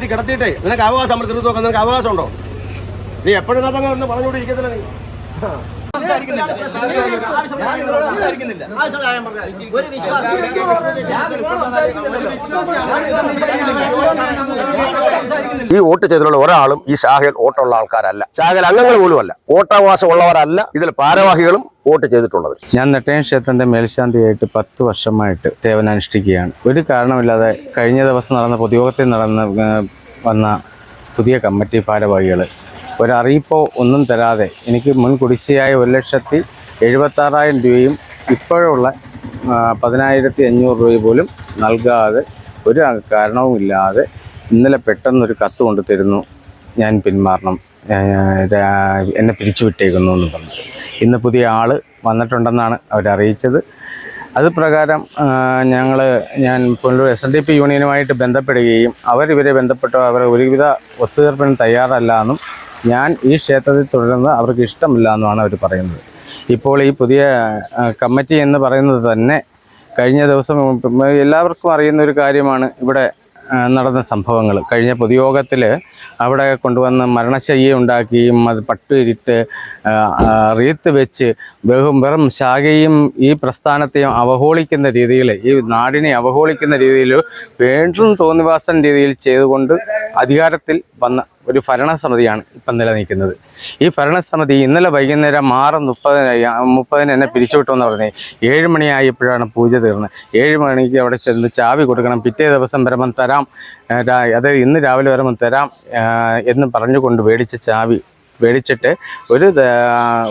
കിടത്തിയിട്ടേ നിനക്ക് അവകാശം നമ്മൾ തീർത്തു നോക്കാൻ നിനക്ക് അവകാശം ഉണ്ടോ? നീ എപ്പോഴും അതങ്ങനെ പറഞ്ഞുകൊണ്ട് ഇരിക്കത്തില്ല. നീ ഈ വോട്ട് ചെയ്തിട്ടുള്ള ഒരാളും ഈ ശാഖയിൽ വോട്ടുള്ള ആൾക്കാരല്ല, ശാഖയിൽ അംഗങ്ങൾ പോലുമല്ല, വോട്ടവകാശം ഉള്ളവരല്ല ഇതിൽ ഭാരവാഹികളും വോട്ട് ചെയ്തിട്ടുള്ളത്. ഞാൻ നെട്ടയം ക്ഷേത്രത്തിന്റെ മേൽശാന്തിയായിട്ട് 10 വർഷമായിട്ട് സേവനമനുഷ്ഠിക്കുകയാണ്. ഒരു കാരണമില്ലാതെ കഴിഞ്ഞ ദിവസം നടന്ന പൊതുയോഗത്തിൽ വന്ന പുതിയ കമ്മിറ്റി ഭാരവാഹികൾ ഒരറിയിപ്പോ ഒന്നും തരാതെ എനിക്ക് മുൻ കുടിശ്ശിയായ 1,76,000 രൂപയും ഇപ്പോഴുള്ള 10,500 രൂപ പോലും നൽകാതെ ഒരു കാരണവുമില്ലാതെ ഇന്നലെ പെട്ടെന്നൊരു കത്ത് കൊണ്ട് തരുന്നു, ഞാൻ പിന്മാറണം, എന്നെ പിരിച്ചുവിട്ടേക്കുന്നു എന്ന് പറഞ്ഞു. ഇന്ന് പുതിയ ആൾ വന്നിട്ടുണ്ടെന്നാണ് അവരറിയിച്ചത്. അത് പ്രകാരം ഞാൻ പുനലൂർ SNDP യൂണിയനുമായിട്ട് ബന്ധപ്പെടുകയും അവരിവരെ ബന്ധപ്പെട്ട് അവർ ഒരുവിധ ഒത്തുതീർപ്പിന് തയ്യാറല്ല എന്നും ഞാൻ ഈ ക്ഷേത്രത്തിൽ തുടരുന്നത് അവർക്ക് ഇഷ്ടമില്ല എന്നുമാണ് അവർ പറയുന്നത്. ഇപ്പോൾ ഈ പുതിയ കമ്മിറ്റി എന്ന് പറയുന്നത് തന്നെ കഴിഞ്ഞ ദിവസം എല്ലാവർക്കും അറിയുന്ന ഒരു കാര്യമാണ്. ഇവിടെ നടന്ന സംഭവങ്ങൾ കഴിഞ്ഞ പൊതുയോഗത്തിൽ അവിടെ കൊണ്ടുവന്ന് മരണശയ്യ ഉണ്ടാക്കുകയും അത് പട്ടുയിരിട്ട് റീത്ത് വെച്ച് വെറും ശാഖയും ഈ പ്രസ്ഥാനത്തെയും അവഹേളിക്കുന്ന രീതിയിൽ, ഈ നാടിനെ അവഹേളിക്കുന്ന രീതിയിൽ വേണ്ടും തോന്നിവാസൻ രീതിയിൽ ചെയ്തുകൊണ്ട് അധികാരത്തിൽ വന്ന ഒരു ഭരണസമിതിയാണ് ഇപ്പം നിലനിൽക്കുന്നത്. ഈ ഭരണസമിതി ഇന്നലെ വൈകുന്നേരം 6:30 എന്നെ പിരിച്ചുവിട്ടുമെന്ന് പറഞ്ഞ് 7 മണിയായപ്പോഴാണ് പൂജ തീർന്നത്. 7 മണിക്ക് അവിടെ ചെന്ന് ചാവി കൊടുക്കണം, പിറ്റേ ദിവസം വരുമ്പം തരാം, അതായത് ഇന്ന് രാവിലെ വരുമ്പം തരാം എന്ന് പറഞ്ഞുകൊണ്ട് മേടിച്ചിട്ട്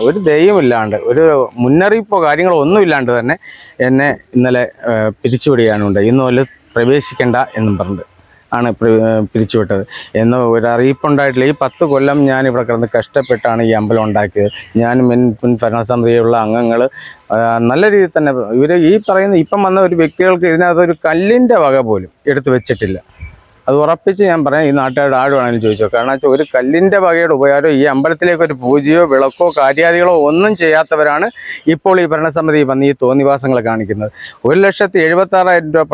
ഒരു ദയവുമില്ലാണ്ട്, ഒരു മുന്നറിയിപ്പോ കാര്യങ്ങളോ ഒന്നുമില്ലാണ്ട് തന്നെ എന്നെ ഇന്നലെ പിരിച്ചുവിടുകയാണുണ്ട്. ഇന്ന് മുതൽ പ്രവേശിക്കേണ്ട എന്നും പറഞ്ഞിട്ട് ആണ് പിരിച്ചുവിട്ടത് എന്ന് ഒരു അറിയിപ്പുണ്ടായിട്ടില്ല. ഈ 10 കൊല്ലം ഞാൻ ഇവിടെ കിടന്ന് കഷ്ടപ്പെട്ടാണ് ഈ അമ്പലം ഉണ്ടാക്കിയത്. ഞാൻ മുൻ ഭരണസമിതിയിലുള്ള അംഗങ്ങൾ നല്ല രീതിയിൽ തന്നെ ഈ പറയുന്ന ഇപ്പം വന്ന ഒരു വ്യക്തികൾക്ക് ഇതിനകത്തൊരു കല്ലിൻ്റെ വക പോലും എടുത്തു വെച്ചിട്ടില്ല. അത് ഉറപ്പിച്ച് ഞാൻ പറയാം. ഈ നാട്ടുകാരുടെ ആടുവാണെങ്കിലും ചോദിച്ചോ. കാരണം വെച്ചാൽ ഒരു കല്ലിൻ്റെ വകയുടെ ഉപകാരം ഈ അമ്പലത്തിലേക്ക് ഒരു പൂജയോ വിളക്കോ കാര്യാദികളോ ഒന്നും ചെയ്യാത്തവരാണ് ഇപ്പോൾ ഈ ഭരണസമിതി വന്ന് ഈ തോന്നിവാസങ്ങൾ കാണിക്കുന്നത്. 1,76,000 രൂപ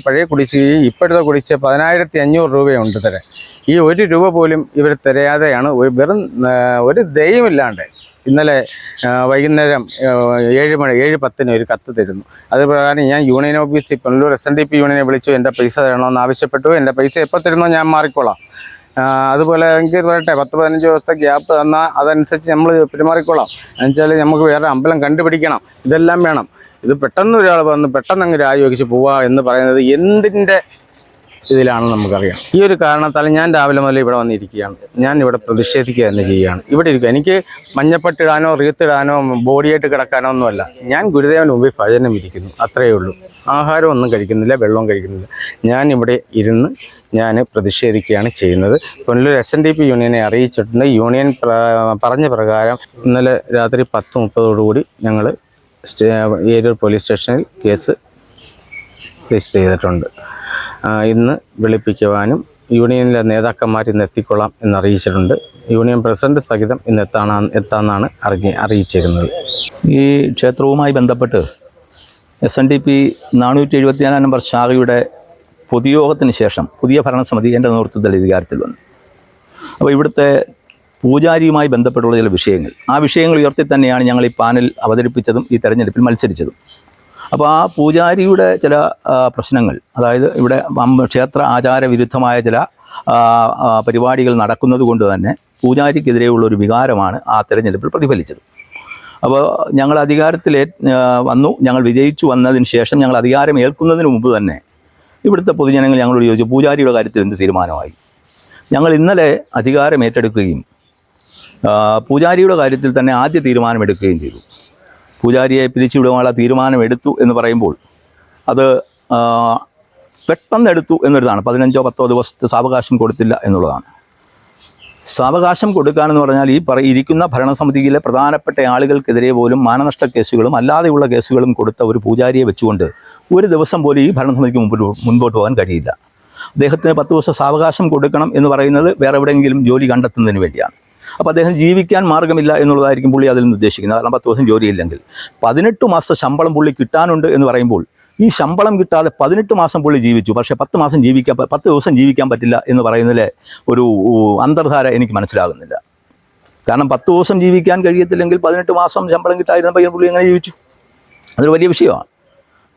പഴയ കുടിശ്ശികയും ഇപ്പോഴത്തെ കുടിശ്ശിക 10,500 രൂപയുണ്ട് തരാൻ. ഈ 1 രൂപ പോലും ഇവർ തരാതെയാണ് വെറും ഒരു ദയവുമില്ലാണ്ട് ഇന്നലെ വൈകുന്നേരം 7:10 ഒരു കത്ത് തരുന്നു. അത് പ്രകാരം ഞാൻ യൂണിയൻ ഓഫീസിൽ പുനലൂർ SNDP യൂണിയനെ വിളിച്ചു, എൻ്റെ പൈസ തരണമെന്ന് ആവശ്യപ്പെട്ടു. എൻ്റെ പൈസ എപ്പോൾ തരുന്നോ ഞാൻ മാറിക്കോളാം, അതുപോലെ എനിക്ക് വരട്ടെ 10-15 ദിവസത്തെ ഗ്യാപ്പ് തന്നാൽ അതനുസരിച്ച് നമ്മൾ പെരുമാറിക്കോളാം. എന്നുവെച്ചാൽ നമുക്ക് വേറെ അമ്പലം കണ്ടുപിടിക്കണം, ഇതെല്ലാം വേണം. ഇത് പെട്ടെന്ന് ഒരാൾ വന്ന് പെട്ടെന്ന് അങ്ങ് രാജിവെച്ച് പോവുക എന്ന് പറയുന്നത് എന്തിൻ്റെ ഇതിലാണെന്ന് നമുക്കറിയാം. ഈ ഒരു കാരണത്താൽ ഞാൻ രാവിലെ മുതൽ ഇവിടെ വന്നിരിക്കുകയാണ്. ഞാൻ ഇവിടെ പ്രതിഷേധിക്കുക തന്നെ ചെയ്യുകയാണ്. ഇവിടെ ഇരിക്കുക, എനിക്ക് മഞ്ഞപ്പെട്ടിടാനോ റീത്തിടാനോ ബോഡിയായിട്ട് കിടക്കാനോ ഒന്നുമല്ല. ഞാൻ ഗുരുദേവന് മുമ്പിൽ ഭജനം ഇരിക്കുന്നു, അത്രയേ ഉള്ളൂ. ആഹാരം ഒന്നും കഴിക്കുന്നില്ല, വെള്ളവും കഴിക്കുന്നില്ല. ഞാൻ ഇവിടെ ഇരുന്ന് ഞാൻ പ്രതിഷേധിക്കുകയാണ് ചെയ്യുന്നത്. പുനലൂർ SNDP യൂണിയനെ അറിയിച്ചിട്ടുണ്ട്. യൂണിയൻ പറഞ്ഞ പ്രകാരം ഇന്നലെ രാത്രി 10:30 ഞങ്ങൾ ഏരൂർ പോലീസ് സ്റ്റേഷനിൽ കേസ് രജിസ്റ്റർ ചെയ്തിട്ടുണ്ട്. ഇന്ന് വിളിപ്പിക്കുവാനും യൂണിയനിലെ നേതാക്കന്മാർ ഇന്ന് എത്തിക്കൊള്ളാം എന്നറിയിച്ചിട്ടുണ്ട്. യൂണിയൻ പ്രസിഡന്റ് സഹിതം ഇന്ന് എത്താമെന്നാണ് അറിയിച്ചിരുന്നത്. ഈ ക്ഷേത്രവുമായി ബന്ധപ്പെട്ട് SNDP 474 നമ്പർ ശാഖയുടെ പൊതുയോഗത്തിന് ശേഷം പുതിയ ഭരണസമിതി എൻ്റെ നേതൃത്വത്തിൽ അധികാരത്തിൽ വന്നു. അപ്പോൾ ഇവിടുത്തെ പൂജാരിയുമായി ബന്ധപ്പെട്ടുള്ള ചില വിഷയങ്ങൾ, ആ വിഷയങ്ങൾ ഉയർത്തി തന്നെയാണ് ഞങ്ങൾ ഈ പാനൽ അവതരിപ്പിച്ചതും ഈ തെരഞ്ഞെടുപ്പിൽ മത്സരിച്ചതും. അപ്പോൾ ആ പൂജാരിയുടെ ചില പ്രശ്നങ്ങൾ, അതായത് ഇവിടെ ക്ഷേത്ര ആചാരവിരുദ്ധമായ ചില പരിപാടികൾ നടക്കുന്നത് കൊണ്ട് തന്നെ പൂജാരിക്കെതിരെയുള്ള ഒരു വികാരമാണ് ആ തെരഞ്ഞെടുപ്പിൽ പ്രതിഫലിച്ചത്. അപ്പോൾ ഞങ്ങൾ അധികാരത്തിൽ വന്നു, ഞങ്ങൾ വിജയിച്ചു വന്നതിന് ശേഷം ഞങ്ങൾ അധികാരം ഏൽക്കുന്നതിന് മുമ്പ് തന്നെ ഇവിടുത്തെ പൊതുജനങ്ങൾ ഞങ്ങളോട് ചോദിച്ചു പൂജാരിയുടെ കാര്യത്തിൽ എന്ത് തീരുമാനമായി. ഞങ്ങൾ ഇന്നലെ അധികാരം ഏറ്റെടുക്കുകയും പൂജാരിയുടെ കാര്യത്തിൽ തന്നെ ആദ്യ തീരുമാനമെടുക്കുകയും ചെയ്തു. പൂജാരിയെ പിരിച്ചുവിടുവാനുള്ള തീരുമാനമെടുത്തു എന്ന് പറയുമ്പോൾ അത് പെട്ടെന്ന് എടുത്തു എന്നൊരിതാണ്. 15-10 ദിവസത്തെ സാവകാശം കൊടുത്തില്ല എന്നുള്ളതാണ്. സാവകാശം കൊടുക്കാനെന്ന് പറഞ്ഞാൽ ഇരിക്കുന്ന ഭരണസമിതിയിലെ പ്രധാനപ്പെട്ട ആളുകൾക്കെതിരെ പോലും മാനനഷ്ട കേസുകളും അല്ലാതെയുള്ള കേസുകളും കൊടുത്ത ഒരു പൂജാരിയെ വെച്ചുകൊണ്ട് ഒരു ദിവസം പോലും ഈ ഭരണസമിതിക്ക് മുൻപോട്ട് പോകാൻ കഴിയില്ല. അദ്ദേഹത്തിന് 10 ദിവസം സാവകാശം കൊടുക്കണം എന്ന് പറയുന്നത് വേറെ എവിടെയെങ്കിലും ജോലി കണ്ടെത്തുന്നതിന് വേണ്ടിയാണ്. അപ്പോൾ അദ്ദേഹം ജീവിക്കാൻ മാർഗ്ഗമില്ല എന്നുള്ളതായിരിക്കും പുള്ളി അതിൽ നിന്ന് ഉദ്ദേശിക്കുന്നത്. കാരണം 10 ദിവസം ജോലിയില്ലെങ്കിൽ 18 മാസത്തെ ശമ്പളം പുള്ളി കിട്ടാനുണ്ട് എന്ന് പറയുമ്പോൾ ഈ ശമ്പളം കിട്ടാതെ 18 മാസം പുള്ളി ജീവിച്ചു. പക്ഷേ 10 ദിവസം ജീവിക്കാൻ പറ്റില്ല എന്ന് പറയുന്നതിലെ ഒരു അന്തർധാര എനിക്ക് മനസ്സിലാകുന്നില്ല. കാരണം 10 ദിവസം ജീവിക്കാൻ കഴിയത്തില്ലെങ്കിൽ 18 മാസം ശമ്പളം കിട്ടാതിരുന്നപ്പോൾ പുള്ളി എങ്ങനെ ജീവിച്ചു? അതൊരു വലിയ വിഷയമാണ്.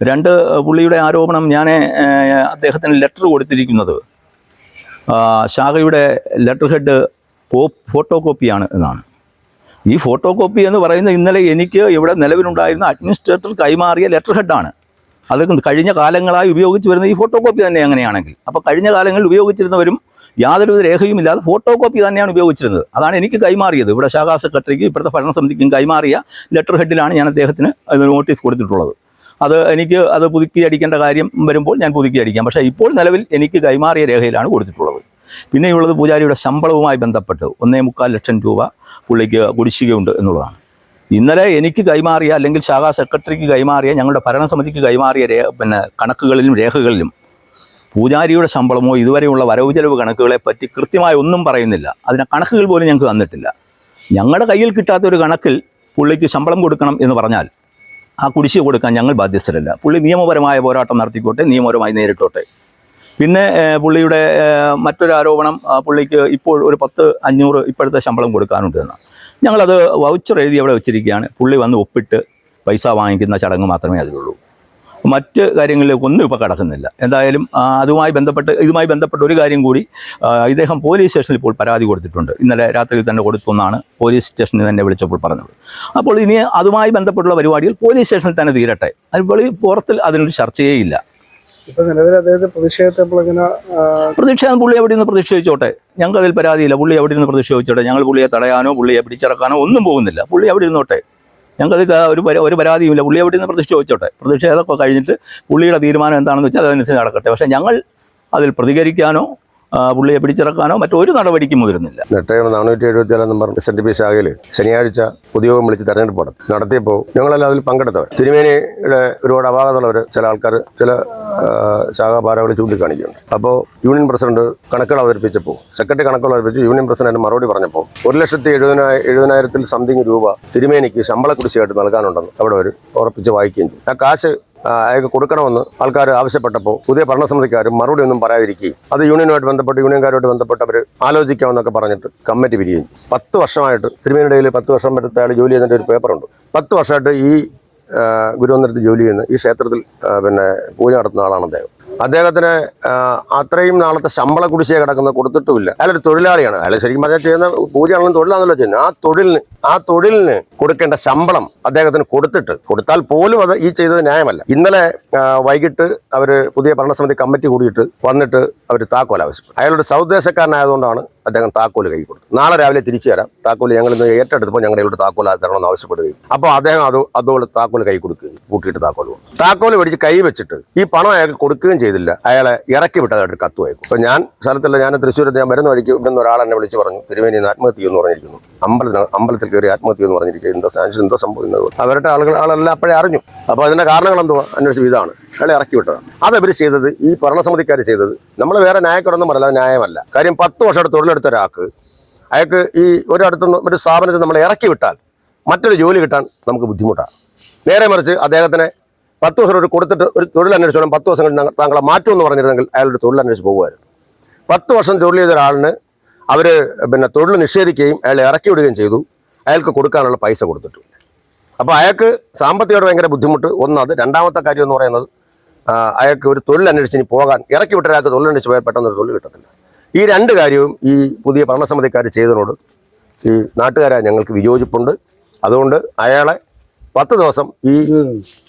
2, പുള്ളിയുടെ ആരോപണം, ഞാൻ അദ്ദേഹത്തിന് ലെറ്റർ കൊടുത്തിരിക്കുന്നത് ശാഖയുടെ ലെറ്റർ ഹെഡ് ഫോട്ടോ കോപ്പിയാണ് എന്നാണ്. ഈ ഫോട്ടോ കോപ്പി എന്ന് പറയുന്നത് ഇന്നലെ എനിക്ക് ഇവിടെ നിലവിലുണ്ടായിരുന്ന അഡ്മിനിസ്ട്രേറ്റർ കൈമാറിയ ലെറ്റർ ഹെഡാണ്. അത് കഴിഞ്ഞ കാലങ്ങളായി ഉപയോഗിച്ച് വരുന്ന ഈ ഫോട്ടോ കോപ്പി തന്നെ അങ്ങനെയാണെങ്കിൽ, അപ്പോൾ കഴിഞ്ഞ കാലങ്ങളിൽ ഉപയോഗിച്ചിരുന്നവരും യാതൊരു രേഖയുമില്ലാതെ ഫോട്ടോ കോപ്പി തന്നെയാണ് ഉപയോഗിച്ചിരുന്നത്. അതാണ് എനിക്ക് കൈമാറിയത്. ഇവിടെ ശാഖാ സെക്രട്ടറിക്ക് ഇപ്പോഴത്തെ ഭരണസമിതിക്കും കൈമാറിയ ലെറ്റർ ഹെഡിലാണ് ഞാൻ അദ്ദേഹത്തിന് നോട്ടീസ് കൊടുത്തിട്ടുള്ളത്. എനിക്ക് പുതുക്കി അടിക്കേണ്ട കാര്യം വരുമ്പോൾ ഞാൻ പുതുക്കി അടിക്കാം. പക്ഷേ ഇപ്പോൾ നിലവിൽ എനിക്ക് കൈമാറിയ രേഖയിലാണ് കൊടുത്തിട്ടുള്ളത്. പിന്നെയുള്ളത് പൂജാരിയുടെ ശമ്പളവുമായി ബന്ധപ്പെട്ട് 1.25 ലക്ഷം രൂപ പുള്ളിക്ക് കുടിശ്ശികയുണ്ട് എന്നുള്ളതാണ്. ഇന്നലെ എനിക്ക് കൈമാറിയ, അല്ലെങ്കിൽ ശാഖാ സെക്രട്ടറിക്ക് കൈമാറിയ, ഞങ്ങളുടെ ഭരണസമിതിക്ക് കൈമാറിയ കണക്കുകളിലും രേഖകളിലും പൂജാരിയുടെ ശമ്പളമോ ഇതുവരെയുള്ള വരവ് ചെലവ് കണക്കുകളെ പറ്റി കൃത്യമായി ഒന്നും പറയുന്നില്ല. അതിന് കണക്കുകൾ പോലും ഞങ്ങൾക്ക് തന്നിട്ടില്ല. ഞങ്ങളുടെ കയ്യിൽ കിട്ടാത്ത ഒരു കണക്കിൽ പുള്ളിക്ക് ശമ്പളം കൊടുക്കണം എന്ന് പറഞ്ഞാൽ ആ കുടിശ്ശിക കൊടുക്കാൻ ഞങ്ങൾ ബാധ്യസ്ഥരല്ല. പുള്ളി നിയമപരമായ പോരാട്ടം നടത്തിക്കോട്ടെ, നിയമപരമായി നേരിട്ടോട്ടെ. പിന്നെ പുള്ളിയുടെ മറ്റൊരു ആരോപണം, പുള്ളിക്ക് ഇപ്പോൾ ഒരു 10,500 ഇപ്പോഴത്തെ ശമ്പളം കൊടുക്കാനുണ്ട് എന്നാണ്. ഞങ്ങളത് വൗച്ചർ എഴുതി അവിടെ വെച്ചിരിക്കുകയാണ്. പുള്ളി വന്ന് ഒപ്പിട്ട് പൈസ വാങ്ങിക്കുന്ന ചടങ്ങ് മാത്രമേ അതിലുള്ളൂ. മറ്റ് കാര്യങ്ങളിലേക്ക് ഒന്നും ഇപ്പോൾ കടക്കുന്നില്ല. എന്തായാലും ഇതുമായി ബന്ധപ്പെട്ട് ഒരു കാര്യം കൂടി, ഇദ്ദേഹം പോലീസ് സ്റ്റേഷനിൽ ഇപ്പോൾ പരാതി കൊടുത്തിട്ടുണ്ട്. ഇന്നലെ രാത്രിയിൽ തന്നെ കൊടുത്തു എന്നാണ് പോലീസ് സ്റ്റേഷനിൽ തന്നെ വിളിച്ചപ്പോൾ പറഞ്ഞത്. അപ്പോൾ ഇനി അതുമായി ബന്ധപ്പെട്ടുള്ള പരിപാടികൾ പോലീസ് സ്റ്റേഷനിൽ തന്നെ തീരട്ടെ. അതിപ്പോൾ പുറത്തിൽ അതിനൊരു ചർച്ചയേ ഇല്ല. പ്രതിഷേധം പുള്ളി എവിടെ നിന്ന് പ്രതിഷേധിച്ചോട്ടെ, ഞങ്ങൾക്ക് അതിൽ പരാതിയില്ല. പുള്ളി എവിടെ നിന്ന് പ്രതിഷേധിച്ചോട്ടെ. ഞങ്ങൾ പുള്ളിയെ തടയാനോ പുള്ളിയെ പിടിച്ചിറക്കാനോ ഒന്നും പോകുന്നില്ല. പുള്ളി എവിടെ ഇരുന്നോട്ടെ, ഞങ്ങൾക്ക് ഒരു പരാതിയുമില്ല. പുള്ളി എവിടെ നിന്ന് പ്രതിഷേധിച്ചോട്ടെ. പ്രതിഷേധമൊക്കെ കഴിഞ്ഞിട്ട് പുള്ളിയുടെ തീരുമാനം എന്താണെന്ന് വെച്ചാൽ അതനുസരിച്ച് നടക്കട്ടെ. പക്ഷേ ഞങ്ങൾ അതിൽ പ്രതികരിക്കാനോ പുള്ളിയെ പിടിച്ചിറക്കാനോ മറ്റൊരു നടപടിക്കും മുതിരുന്നില്ല. നെട്ടയം 474 നമ്പർ SNDP ശാഖയിൽ ശനിയാഴ്ച പൊതുയോഗം വിളിച്ച് തെരഞ്ഞെടുപ്പ് നടത്തിയപ്പോൾ ഞങ്ങളെല്ലാം അതിൽ പങ്കെടുത്തവർ. തിരുമേനിയുടെ ഒരുപാട് അപാകതയുള്ളവർ ചില ആൾക്കാർ ചില ശാഖാ ഭാരവാഹികളെ ചൂണ്ടിക്കാണിക്കുന്നുണ്ട്. അപ്പോൾ യൂണിയൻ പ്രസിഡന്റ് കണക്കുകൾ അവതരിപ്പിച്ചപ്പോൾ, സെക്രട്ടറി കണക്കുകൾ അവതരിപ്പിച്ച് യൂണിയൻ പ്രസിഡന്റ് മറുപടി പറഞ്ഞപ്പോൾ 1,70,000 സംതിങ് രൂപ തിരുമേനിക്ക് ശമ്പള കുടിശ്ശികയായിട്ട് നൽകാനുണ്ടെന്ന് അവിടെ അവർ ഉറപ്പിച്ച് വായിക്കുകയും ചെയ്തു. ആ കാശ് അയാൾക്ക് കൊടുക്കണമെന്ന് ആൾക്കാർ ആവശ്യപ്പെട്ടപ്പോൾ പുതിയ ഭരണസമിതിക്കാരും മറുപടി ഒന്നും പറയാതിരിക്കുകയും അത് യൂണിയൻകാരുമായിട്ട് ബന്ധപ്പെട്ട് അവർ ആലോചിക്കാമെന്നൊക്കെ പറഞ്ഞിട്ട് കമ്മിറ്റി പിരിയും. 10 വർഷമായിട്ട് തിരുമേനിയുടെ കയ്യിൽ 10 വർഷം വരത്തെ അയാൾ ജോലി ചെയ്യുന്നതിൻ്റെ ഒരു പേപ്പറുണ്ട്. 10 വർഷമായിട്ട് ഈ ഗുരുവന്ദരത്തിൽ ജോലി ചെയ്യുന്ന, ഈ ക്ഷേത്രത്തിൽ പൂജ നടത്തുന്ന ആളാണ് അദ്ദേഹത്തിന് അത്രയും നാളത്തെ ശമ്പള കുടിശ്ശിക കിടക്കുന്ന കൊടുത്തിട്ടുമില്ല. അയാളൊരു തൊഴിലാളിയാണ്. അയാൾ ശരിക്കും പറഞ്ഞാൽ ചെയ്യുന്ന പൂജയാണെങ്കിലും തൊഴിലാണല്ലോ ചെയ്യുന്നത്. ആ തൊഴിലിന് കൊടുക്കേണ്ട ശമ്പളം അദ്ദേഹത്തിന് കൊടുത്താൽ പോലും അത് ഈ ചെയ്തത് ന്യായമല്ല. ഇന്നലെ വൈകിട്ട് അവർ പുതിയ ഭരണസമിതി കമ്മിറ്റി കൂടിയിട്ട് വന്നിട്ട് അവർ താക്കോൽ ആവശ്യപ്പെട്ടു. അയാളുടെ സൗദേശക്കാരനായതുകൊണ്ടാണ് അദ്ദേഹം താക്കോൽ കൈ കൊടുത്തു. നാളെ രാവിലെ തിരിച്ചു തരാം, താക്കോൽ ഞങ്ങൾ ഇന്ന് ഏറ്റെടുത്തപ്പോൾ ഞങ്ങളുടെ താക്കോൽ തരണമെന്ന് ആവശ്യപ്പെടുകയും അപ്പോൾ അദ്ദേഹം അതുകൊണ്ട് താക്കോൽ കൈ കൊടുക്കുകയും കൂട്ടിയിട്ട് താക്കോൽ മേടിച്ച് കൈ വെച്ചിട്ട് ഈ പണം അയാൾക്ക് കൊടുക്കുകയും ചെയ്തില്ല. അയാളെ ഇറക്കി വിട്ടതായിട്ട് കത്ത് വായിക്കും. അപ്പോൾ ഞാൻ സ്ഥലത്തല്ല, ഞാൻ തൃശ്ശൂരത്ത് ഞാൻ വരുന്ന വഴിക്ക് ഇവിടെ നിന്ന് ഒരാൾ എന്നെ വിളിച്ച് പറഞ്ഞു, തിരുമേനി ആത്മഹത്യ എന്ന് പറഞ്ഞിരിക്കുന്നു, അമ്പലത്തിൽ കയറി ആത്മഹത്യ എന്ന് പറഞ്ഞിരിക്കുന്നു, എന്തോ സംഭവിക്കുന്നത്. അവരുടെ ആളെല്ലാം അപ്പോഴേ അറിഞ്ഞു. അപ്പോൾ അതിൻ്റെ കാരണങ്ങൾ എന്തോ അന്വേഷിച്ചു, ഇതാണ് അയാളെ ഇറക്കി വിട്ടതാണ്. അതവർ ചെയ്തത്, ഈ ഭരണസമിതിക്കാർ ചെയ്തത്, നമ്മൾ വേറെ ന്യായക്കൊടൊന്നും പറയില്ല, ന്യായമല്ല. കാര്യം 10 വർഷമായിട്ട് തൊഴിലെടുത്ത ഒരാൾക്ക് അയാൾക്ക് ഈ ഒരു സ്ഥാപനത്തിൽ നമ്മൾ ഇറക്കി വിട്ടാൽ മറ്റൊരു ജോലി കിട്ടാൻ നമുക്ക് ബുദ്ധിമുട്ടാണ്. നേരെ മറിച്ച് അദ്ദേഹത്തിന് 10 വർഷം കൊടുത്തിട്ട് ഒരു തൊഴിൽ അന്വേഷിച്ചോളം 10 വർഷം കഴിഞ്ഞ് താങ്കളെ മാറ്റുമെന്ന് പറഞ്ഞിരുന്നെങ്കിൽ അയാളുടെ തൊഴിൽ അന്വേഷിച്ച് പോകുമായിരുന്നു. 10 വർഷം തൊഴിൽ ചെയ്ത ഒരാളിന് അവർ തൊഴിൽ നിഷേധിക്കുകയും അയാളെ ഇറക്കി വിടുകയും ചെയ്തു. അയാൾക്ക് കൊടുക്കാനുള്ള പൈസ കൊടുത്തിട്ടില്ല. അപ്പോൾ അയാൾക്ക് സാമ്പത്തികമായിട്ട് ഭയങ്കര ബുദ്ധിമുട്ട്. ഒന്നത്. രണ്ടാമത്തെ കാര്യം എന്ന് പറയുന്നത്, അയാൾക്ക് ഒരു തൊഴിൽ അന്വേഷിച്ച് ഇനി പോകാൻ, ഇറക്കി വിട്ട ഒരാൾക്ക് തൊഴിൽ അന്വേഷിച്ച് പോയാൽ പെട്ടെന്നൊരു തൊഴിൽ കിട്ടത്തില്ല. ഈ 2 കാര്യവും ഈ പുതിയ ഭരണസമിതിക്കാർ ചെയ്തതിനോട് ഈ നാട്ടുകാരായ ഞങ്ങൾക്ക് വിയോജിപ്പുണ്ട്. അതുകൊണ്ട് അയാളെ 10 ദിവസം ഈ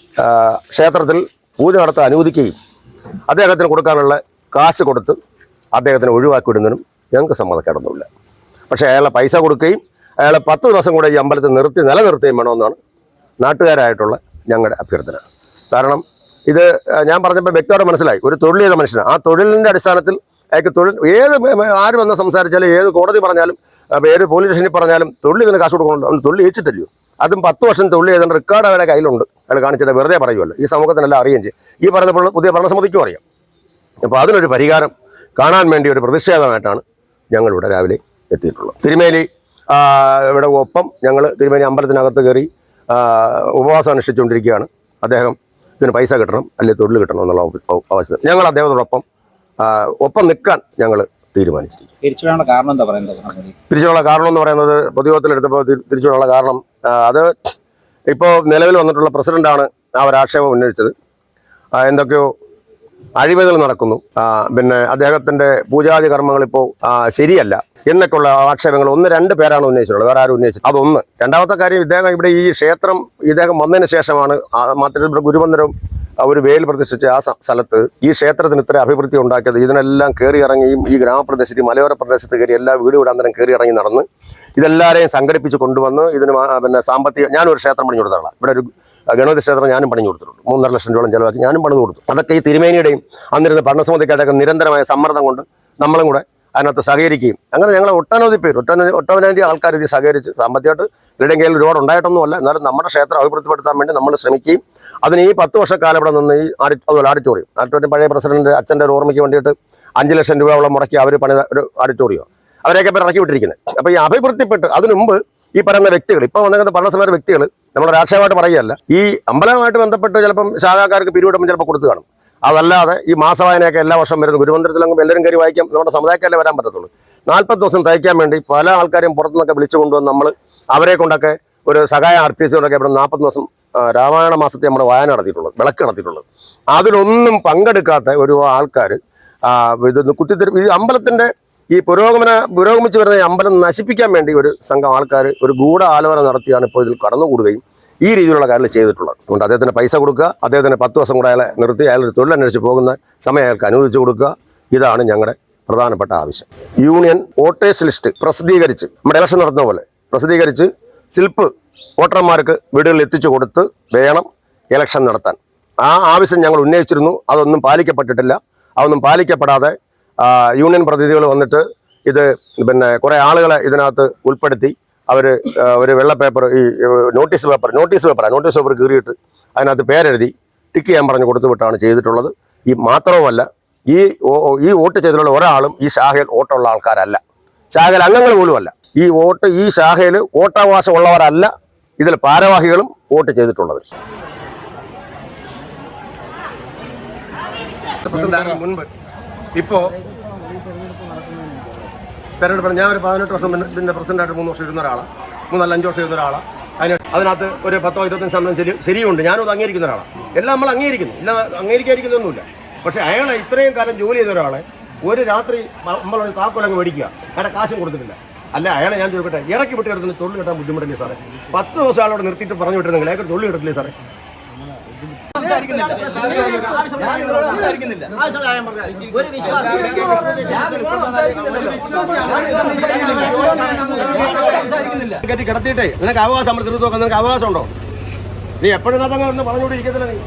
ക്ഷേത്രത്തിൽ പൂജ നടത്താൻ അനുവദിക്കുകയും അദ്ദേഹത്തിന് കൊടുക്കാനുള്ള കാശ് കൊടുത്ത് അദ്ദേഹത്തിന് ഒഴിവാക്കി വിടുന്നതിനും ഞങ്ങൾക്ക് സമ്മതക്കേടൊന്നുമില്ല. പക്ഷേ അയാളെ പൈസ കൊടുക്കുകയും അയാളെ 10 ദിവസം കൂടെ ഈ അമ്പലത്തിൽ നിലനിർത്തുകയും വേണമെന്നാണ് നാട്ടുകാരായിട്ടുള്ള ഞങ്ങളുടെ അഭ്യർത്ഥന. കാരണം ഇത് ഞാൻ പറഞ്ഞപ്പോൾ വ്യക്തമായിട്ട് മനസ്സിലായി. ഒരു തൊഴിൽ ചെയ്ത മനുഷ്യന് ആ തൊഴിലിൻ്റെ അടിസ്ഥാനത്തിൽ അയാൾക്ക് ആര് വന്ന് സംസാരിച്ചാലും, ഏത് കോടതി പറഞ്ഞാലും, ഏത് പോലീസ് സ്റ്റേഷനിൽ പറഞ്ഞാലും തൊഴിൽ ഇതിന് കാശ് കൊടുക്കണമല്ലോ. അവന് തൊഴിൽ ചെയ്യിച്ചിട്ടില്ലയോ? അതും 10 വർഷം തൊഴിൽ ചെയ്തതിൻ്റെ റെക്കോർഡ് അവരുടെ കയ്യിലുണ്ട്. അയാൾ കാണിച്ചിട്ട് വെറുതെ പറയുമല്ലോ. ഈ സമൂഹത്തിനെല്ലാം അറിയുകയും ചെയ്യും. ഈ പറഞ്ഞപ്പോൾ പുതിയ ഭരണസമിതിക്കും അറിയാം. അപ്പോൾ അതിനൊരു പരിഹാരം കാണാൻ വേണ്ടി ഒരു പ്രതിഷേധമായിട്ടാണ് ഞങ്ങളിവിടെ രാവിലെ എത്തിയിട്ടുള്ളത്. തിരുമേനി ഇവിടെ ഒപ്പം ഞങ്ങൾ തിരുമേനി അമ്പലത്തിനകത്ത് കയറി ഉപവാസം അനുഷ്ഠിച്ചുകൊണ്ടിരിക്കുകയാണ്. അദ്ദേഹം ഇതിന് പൈസ കിട്ടണം, അല്ലെങ്കിൽ തൊഴിൽ കിട്ടണം എന്നുള്ള ആവശ്യത്തിൽ ഞങ്ങൾ അദ്ദേഹത്തോടൊപ്പം ഒപ്പം നിൽക്കാൻ ഞങ്ങൾ തീരുമാനിച്ചിരിക്കും. തിരിച്ചുള്ള കാരണം എന്താ പറയുന്നത്? തിരിച്ചുള്ള കാരണം എന്ന് പറയുന്നത് പൊതുയോഗത്തിലെടുത്തപ്പോൾ തിരിച്ചുള്ള കാരണം അത് ഇപ്പോൾ നിലവിൽ വന്നിട്ടുള്ള പ്രസിഡന്റാണ് ആ ഒരു ആക്ഷേപം ഉന്നയിച്ചത്. എന്തൊക്കെയോ അഴിമതികൾ നടക്കുന്നു, പിന്നെ അദ്ദേഹത്തിൻ്റെ പൂജാതി കർമ്മങ്ങൾ ഇപ്പോൾ ശരിയല്ല എന്നൊക്കെയുള്ള ആക്ഷേപങ്ങൾ 1-2 പേരാണ് ഉന്നയിച്ചിട്ടുള്ളത്, വേറെ ആരും ഉന്നയിച്ചത്. അതൊന്ന്. രണ്ടാമത്തെ കാര്യം, ഇദ്ദേഹം ഇവിടെ ഈ ക്ഷേത്രം ഇദ്ദേഹം വന്നതിന് ശേഷമാണ് മാത്രമല്ല ഇവിടെ ഗുരുമന്ദിരം ഒരു വേൽ പ്രതിഷ്ഠിച്ച ആ സ്ഥലത്ത് ഈ ക്ഷേത്രത്തിന് ഇത്ര അഭിവൃദ്ധി ഉണ്ടാക്കിയത്. ഇതിനെല്ലാം കയറി ഇറങ്ങിയും ഈ ഗ്രാമപ്രദേശത്ത് മലയോര പ്രദേശത്ത് കയറി എല്ലാ വീട് വീടാന്തരം കയറി ഇറങ്ങി നടന്ന് ഇതെല്ലാവരെയും സംഘടിപ്പിച്ച് കൊണ്ടുവന്ന് ഇതിന് പിന്നെ സാമ്പത്തിക ഞാനൊരു ക്ഷേത്രം പണിഞ്ഞു കൊടുത്തതാണ്. ഇവിടെ ഒരു ഗണപതി ക്ഷേത്രം ഞാനും പണിഞ്ഞു കൊടുത്തിട്ടുണ്ട്. 3.5 ലക്ഷം രൂപ ചിലവാക്കി ഞാനും പണിത് കൊടുത്തു. അതൊക്കെ ഈ തിരുമേനിയുടെയും അന്നിരുന്ന ഭരണസമിതിക്കാരുടെയൊക്കെ നിരന്തരമായ സമ്മർദ്ദം കൊണ്ട് നമ്മളും കൂടെ അതിനകത്ത് സഹകരിക്കുകയും അങ്ങനെ ഞങ്ങൾ ഒട്ടനവധി ആൾക്കാർ ഇത് സഹകരിച്ച് സാമ്പത്തികമായിട്ട് ഇവിടെയെങ്കിലും ഒരുപാട് ഉണ്ടായിട്ടൊന്നുമല്ല, എന്നാലും നമ്മുടെ ക്ഷേത്രം അഭിവൃദ്ധിപ്പെടുത്താൻ വേണ്ടി നമ്മൾ ശ്രമിക്കുകയും അതിന് ഈ 10 വർഷക്കാലം ഇവിടെ നിന്ന് ഈ അതുപോലെ ഓഡിറ്റോറിയം പഴയ പ്രസിഡന്റ് അച്ഛൻ്റെ ഒരു ഓർമ്മയ്ക്ക് വേണ്ടിയിട്ട് 5 ലക്ഷം രൂപയോളം മുടക്കി അവർ പണിത ഒരു ഓഡിറ്റോറിയം അവരെയൊക്കെ ഇപ്പോൾ ഇറക്കി വിട്ടിരിക്കുന്നത്. അപ്പോൾ ഈ അഭിവൃദ്ധിപ്പെട്ട് അതിനു മുമ്പ് ഈ പറയുന്ന വ്യക്തികൾ ഇപ്പോൾ വന്നിരിക്കുന്ന ഭരണസമിതി വ്യക്തികൾ നമ്മൾ രാഷ്ട്രീയമായിട്ട് പറയുകയല്ല, ഈ അമ്പലവുമായിട്ട് ബന്ധപ്പെട്ട് ചിലപ്പം ശാഖാക്കാർക്ക് പിരിവിടുമ്പോൾ ചിലപ്പോൾ കൊടുത്തു കാണും. അതല്ലാതെ ഈ മാസവായനയൊക്കെ എല്ലാ വർഷം വരുന്നു. ഗുരുമന്ദിരത്തിലെങ്കിലും എല്ലാവരും കയറി വായിക്കാം, നമ്മുടെ സമുദായക്കാരല്ലേ വരാൻ പറ്റത്തുള്ളൂ. 40 ദിവസം തയ്ക്കാൻ വേണ്ടി പല ആൾക്കാരെയും പുറത്തുനിന്നൊക്കെ വിളിച്ചു കൊണ്ടുവന്ന് നമ്മൾ അവരെ കൊണ്ടൊക്കെ ഒരു സഹായം അർപ്പിച്ചുകൊണ്ടൊക്കെ ഇവിടെ 40 ദിവസം രാമായണ മാസത്തെ നമ്മൾ വായന നടത്തിയിട്ടുള്ളത്, വിളക്ക് നടത്തിയിട്ടുള്ളത്. അതിലൊന്നും പങ്കെടുക്കാത്ത ഒരു ആൾക്കാർ ഇതൊന്ന് ഈ അമ്പലത്തിൻ്റെ ഈ പുരോഗമിച്ച് വരുന്ന ഈ അമ്പലം നശിപ്പിക്കാൻ വേണ്ടി ഒരു സംഘം ആൾക്കാർ ഒരു ഗൂഢ ആലോചന നടത്തിയാണ് ഇപ്പോൾ ഇതിൽ കടന്നുകൂടുകയും ഈ രീതിയിലുള്ള കാര്യങ്ങൾ ചെയ്തിട്ടുള്ളത്. അതുകൊണ്ട് അദ്ദേഹത്തിന് പൈസ കൊടുക്കുക, അദ്ദേഹത്തിന് 10 ദിവസം കൂടെ അയാളെ നിർത്തി അയാളൊരു തൊഴിലന്വേഷിച്ച് പോകുന്ന സമയം അയാൾക്ക് അനുവദിച്ചു കൊടുക്കുക. ഇതാണ് ഞങ്ങളുടെ പ്രധാനപ്പെട്ട ആവശ്യം. യൂണിയൻ വോട്ടേഴ്സ് ലിസ്റ്റ് പ്രസിദ്ധീകരിച്ച് നമ്മുടെ ഇലക്ഷൻ നടത്തുന്ന പോലെ പ്രസിദ്ധീകരിച്ച് സ്ലിപ്പ് വോട്ടർമാർക്ക് വീടുകളിൽ എത്തിച്ചു കൊടുത്ത് വേണം ഇലക്ഷൻ നടത്താൻ. ആ ആവശ്യം ഞങ്ങൾ ഉന്നയിച്ചിരുന്നു. അതൊന്നും പാലിക്കപ്പെട്ടിട്ടില്ല. അതൊന്നും പാലിക്കപ്പെടാതെ യൂണിയൻ പ്രതിനിധികൾ വന്നിട്ട് ഇത് പിന്നെ കുറേ ആളുകളെ ഇതിനകത്ത് ഉൾപ്പെടുത്തി അവർ ഒരു വെള്ള പേപ്പർ ഈ നോട്ടീസ് പേപ്പർ കീറിയിട്ട് അതിനകത്ത് പേരെഴുതി ടിക്ക് ചെയ്യാൻ പറഞ്ഞ് കൊടുത്തുവിട്ടാണ് ചെയ്തിട്ടുള്ളത്. ഈ മാത്രവുമല്ല, ഈ വോട്ട് ചെയ്തിട്ടുള്ള ഒരാളും ഈ ശാഖയിൽ വോട്ടുള്ള ആൾക്കാരല്ല, ശാഖയിൽ അംഗങ്ങൾ പോലുമല്ല. ഈ ശാഖയിൽ വോട്ടവകാശം ഉള്ളവരല്ല ഇതിൽ ഭാരവാഹികളും വോട്ട് ചെയ്തിട്ടുള്ളത്. മുൻപ് ഇപ്പോൾ തെരഞ്ഞെടുപ്പ് ഞാൻ ഒരു 18 വർഷം ഇതിൻ്റെ പ്രസിഡന്റായിട്ട് 3 വർഷം ഇരുന്ന ഒരാളാണ്, 4-5 വർഷം ഇരുന്ന ഒരാളാണ്. അതിനകത്ത് ഒരു 10-25% ശരിയുണ്ട്. ഞാനും അത് അംഗീകരിക്കുന്ന ഒരാളാണ്. എല്ലാം നമ്മൾ അംഗീകരിക്കുന്നു, എല്ലാം അംഗീകരിക്കാതിരിക്കുന്നൊന്നുമില്ല. പക്ഷേ അയാളെ ഇത്രയും കാലം ജോലി ചെയ്ത ഒരാളെ ഒരു രാത്രി നമ്മളൊരു താക്കോലങ്ങ് മേടിക്കുക, അയാളുടെ കാശും കൊടുത്തിട്ടില്ല. അല്ല അയാളെ ഞാൻ ചോദിക്കട്ടെ, ഇറക്കി വിട്ട് കിടത്തിന് തൊഴിൽ കിട്ടാൻ ബുദ്ധിമുട്ടില്ലേ സാറേ? 10 ദിവസം ആളോട് നിർത്തിയിട്ട് പറഞ്ഞു വിട്ടിരുന്നെങ്കിൽ അയാൾക്ക് തൊഴിൽ കിട്ടില്ലേ സാറേ? കിടത്തിയിട്ടേ നിനക്ക് അവകാശം നമ്മൾ തീർത്തു നോക്കാൻ നിനക്ക് അവകാശമുണ്ടോ? നീ എപ്പോഴും അതങ്ങനെ പറഞ്ഞുകൊണ്ടിരിക്കത്തില്ല. നീ